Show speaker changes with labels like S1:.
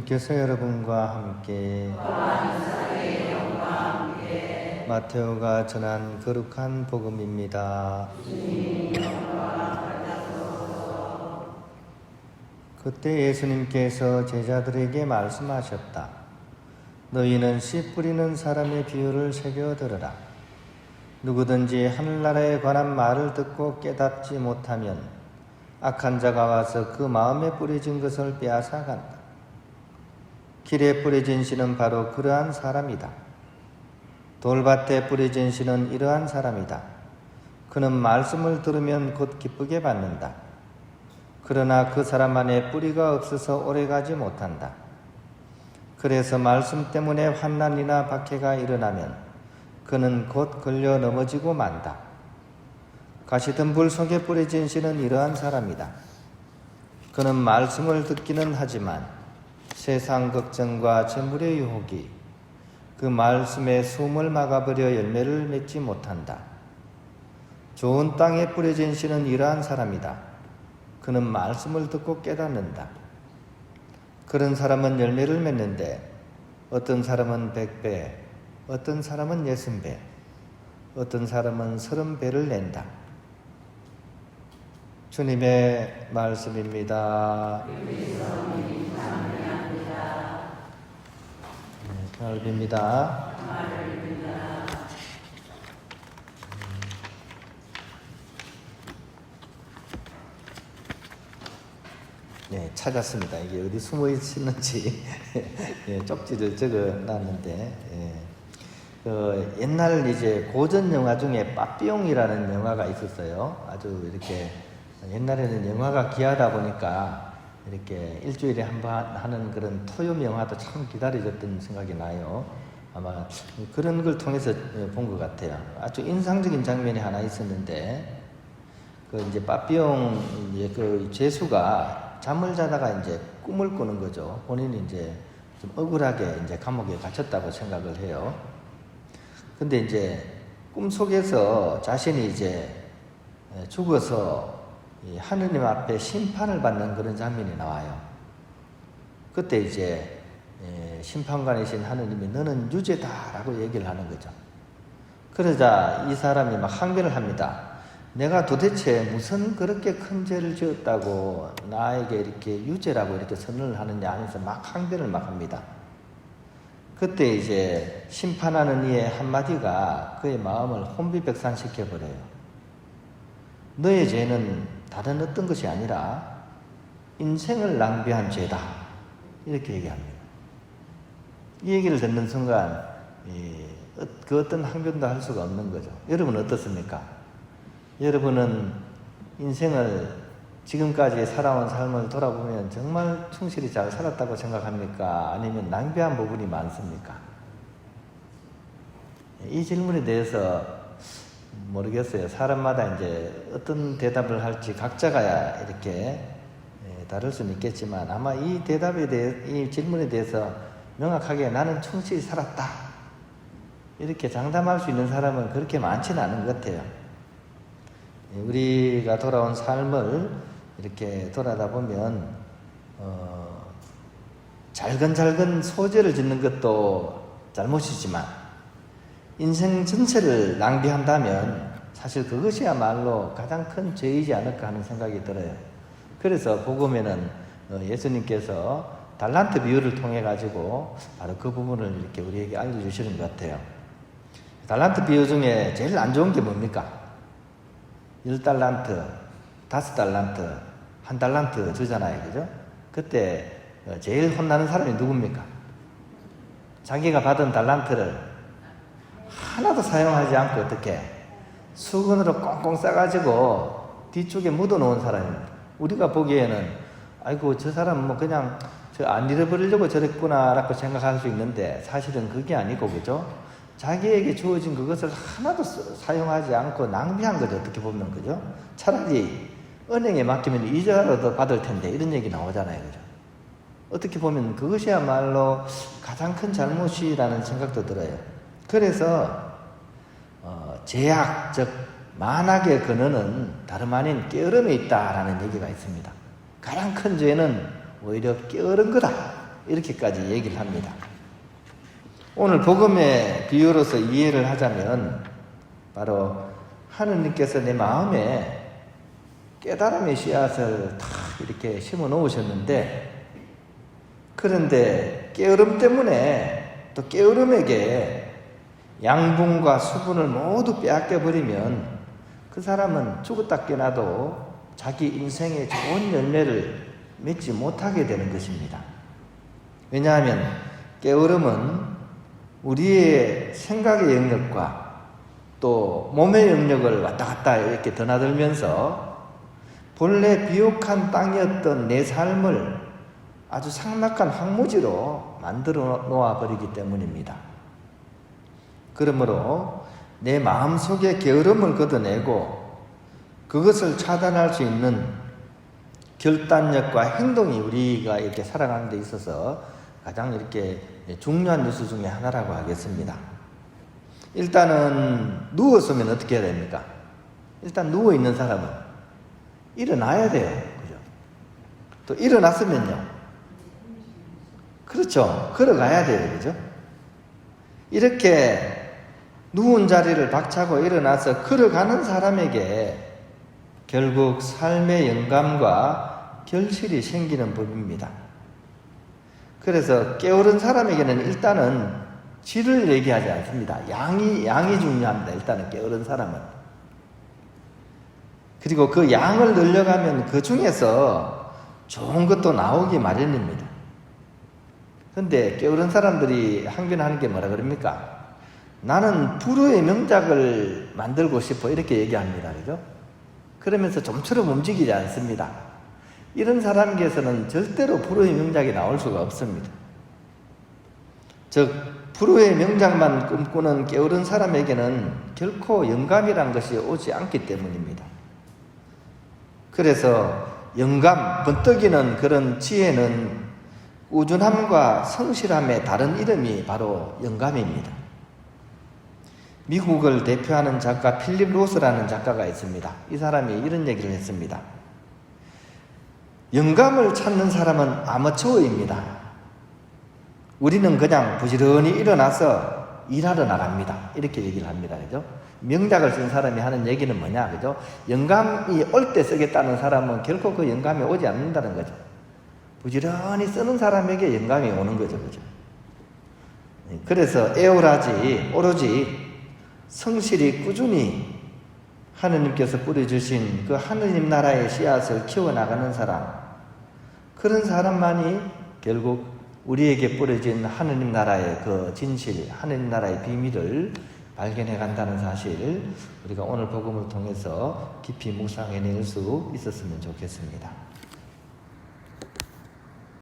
S1: 주님께서 여러분과 함께 마테오가 전한 거룩한 복음입니다. 그때 예수님께서 제자들에게 말씀하셨다. 너희는 씨 뿌리는 사람의 비유를 새겨 들으라. 누구든지 하늘나라에 관한 말을 듣고 깨닫지 못하면 악한 자가 와서 그 마음에 뿌려진 것을 빼앗아 간다. 길에 뿌려진 씨는 바로 그러한 사람이다. 돌밭에 뿌려진 씨는 이러한 사람이다. 그는 말씀을 들으면 곧 기쁘게 받는다. 그러나 그 사람 안에 뿌리가 없어서 오래가지 못한다. 그래서 말씀 때문에 환난이나 박해가 일어나면 그는 곧 걸려 넘어지고 만다. 가시덤불 속에 뿌려진 씨는 이러한 사람이다. 그는 말씀을 듣기는 하지만 세상 걱정과 재물의 유혹이 그 말씀의 숨을 막아버려 열매를 맺지 못한다. 좋은 땅에 뿌려진 씨는 이러한 사람이다. 그는 말씀을 듣고 깨닫는다. 그런 사람은 열매를 맺는데 어떤 사람은 100배, 어떤 사람은 60배, 어떤 사람은 30배를 낸다. 주님의 말씀입니다. 잘 빕니다. 네, 찾았습니다. 이게 어디 숨어 있는지 예, 쪽지를 적어놨는데 옛날 이제 고전 영화 중에 빠삐용이라는 영화가 있었어요. 아주 이렇게 옛날에는 영화가 귀하다 보니까 이렇게 일주일에 한 번 하는 그런 토요일 영화도 참 기다려졌던 생각이 나요. 아마 그런 걸 통해서 본 것 같아요. 아주 인상적인 장면이 하나 있었는데 그 이제 빠삐용 그 죄수가 잠을 자다가 이제 꿈을 꾸는 거죠. 본인이 이제 좀 억울하게 이제 감옥에 갇혔다고 생각을 해요. 근데 이제 꿈 속에서 자신이 이제 죽어서 하느님 앞에 심판을 받는 그런 장면이 나와요. 그때 이제 심판관이신 하느님이 너는 유죄다라고 얘기를 하는 거죠. 그러자 이 사람이 막 항변을 합니다. 내가 도대체 무슨 그렇게 큰 죄를 지었다고 나에게 이렇게 유죄라고 이렇게 선언을 하느냐 하면서 막 항변을 막 합니다. 그때 이제 심판하는 이의 한마디가 그의 마음을 혼비백산시켜버려요. 너의 죄는 다른 어떤 것이 아니라 인생을 낭비한 죄다. 이렇게 얘기합니다. 이 얘기를 듣는 순간 그 어떤 항변도 할 수가 없는 거죠. 여러분은 어떻습니까? 여러분은 인생을 지금까지 살아온 삶을 돌아보면 정말 충실히 잘 살았다고 생각합니까? 아니면 낭비한 부분이 많습니까? 이 질문에 대해서 모르겠어요. 사람마다 이제 어떤 대답을 할지 각자가 이렇게 다를 수는 있겠지만 아마 이 대답에 대해, 이 질문에 대해서 명확하게 나는 충실히 살았다. 이렇게 장담할 수 있는 사람은 그렇게 많지는 않은 것 같아요. 우리가 돌아온 삶을 이렇게 돌아다 보면 잘근잘근 소재를 짓는 것도 잘못이지만 인생 전체를 낭비한다면 사실 그것이야말로 가장 큰 죄이지 않을까 하는 생각이 들어요. 그래서 복음에는 예수님께서 달란트 비유를 통해 가지고 바로 그 부분을 이렇게 우리에게 알려주시는 것 같아요. 달란트 비유 중에 제일 안 좋은 게 뭡니까? 10달란트, 5달란트, 1달란트 주잖아요. 그죠? 그때 제일 혼나는 사람이 누굽니까? 자기가 받은 달란트를 하나도 사용하지 않고 어떻게 수건으로 꽁꽁 싸가지고 뒤쪽에 묻어놓은 사람입니다. 우리가 보기에는 아이고 저 사람 뭐 그냥 저 안 잃어버리려고 저랬구나라고 생각할 수 있는데 사실은 그게 아니고 그죠? 자기에게 주어진 그것을 하나도 사용하지 않고 낭비한 거죠. 어떻게 보면 그죠? 차라리 은행에 맡기면 이자라도 받을 텐데 이런 얘기 나오잖아요. 그죠? 어떻게 보면 그것이야말로 가장 큰 잘못이라는 생각도 들어요. 그래서 제약, 즉 만악의 근원은 다름 아닌 게으름에 있다라는 얘기가 있습니다. 가장 큰 죄는 오히려 게으른 거다. 이렇게까지 얘기를 합니다. 오늘 복음의 비유로서 이해를 하자면 바로 하느님께서 내 마음에 깨달음의 씨앗을 다 이렇게 심어 놓으셨는데, 그런데 깨어름 때문에 또 깨어름에게 양분과 수분을 모두 빼앗겨 버리면 그 사람은 죽었다 깨나도 자기 인생의 좋은 열매를 맺지 못하게 되는 것입니다. 왜냐하면 깨어름은 우리의 생각의 영역과 또 몸의 영역을 왔다 갔다 이렇게 드나들면서 본래 비옥한 땅이었던 내 삶을 아주 삭막한 황무지로 만들어 놓아 버리기 때문입니다. 그러므로 내 마음속에 게으름을 걷어내고 그것을 차단할 수 있는 결단력과 행동이 우리가 이렇게 살아가는 데 있어서 가장 이렇게 중요한 요소 중에 하나라고 하겠습니다. 일단은 누웠으면 어떻게 해야 됩니까? 일단 누워있는 사람은 일어나야 돼요. 그죠? 또 일어났으면요. 그렇죠. 걸어가야 돼요. 그죠? 이렇게 누운 자리를 박차고 일어나서 걸어가는 사람에게 결국 삶의 영감과 결실이 생기는 법입니다. 그래서 깨어른 사람에게는 일단은 질을 얘기하지 않습니다. 양이 중요합니다. 일단은 깨어른 사람은. 그리고 그 양을 늘려가면 그 중에서 좋은 것도 나오기 마련입니다. 그런데 깨어른 사람들이 항변하는 게 뭐라 그럽니까? 나는 불후의 명작을 만들고 싶어, 이렇게 얘기합니다. 그죠? 그러면서 좀처럼 움직이지 않습니다. 이런 사람에게서는 절대로 불후의 명작이 나올 수가 없습니다. 즉 불후의 명작만 꿈꾸는 게으른 사람에게는 결코 영감이란 것이 오지 않기 때문입니다. 그래서 영감, 번뜩이는 그런 지혜는 꾸준함과 성실함의 다른 이름이 바로 영감입니다. 미국을 대표하는 작가 필립 로스라는 작가가 있습니다. 이 사람이 이런 얘기를 했습니다. 영감을 찾는 사람은 아마추어입니다. 우리는 그냥 부지런히 일어나서 일하러 나갑니다. 이렇게 얘기를 합니다. 그죠? 명작을 쓴 사람이 하는 얘기는 뭐냐? 그죠? 영감이 올 때 쓰겠다는 사람은 결코 그 영감이 오지 않는다는 거죠. 부지런히 쓰는 사람에게 영감이 오는 거죠. 그죠? 그래서 애월하지, 오로지 성실히 꾸준히 하느님께서 뿌려주신 그 하느님 나라의 씨앗을 키워나가는 사람, 그런 사람만이 결국 우리에게 뿌려진 하느님 나라의 그 진실, 하느님 나라의 비밀을 발견해 간다는 사실, 우리가 오늘 복음을 통해서 깊이 묵상해낼 수 있었으면 좋겠습니다.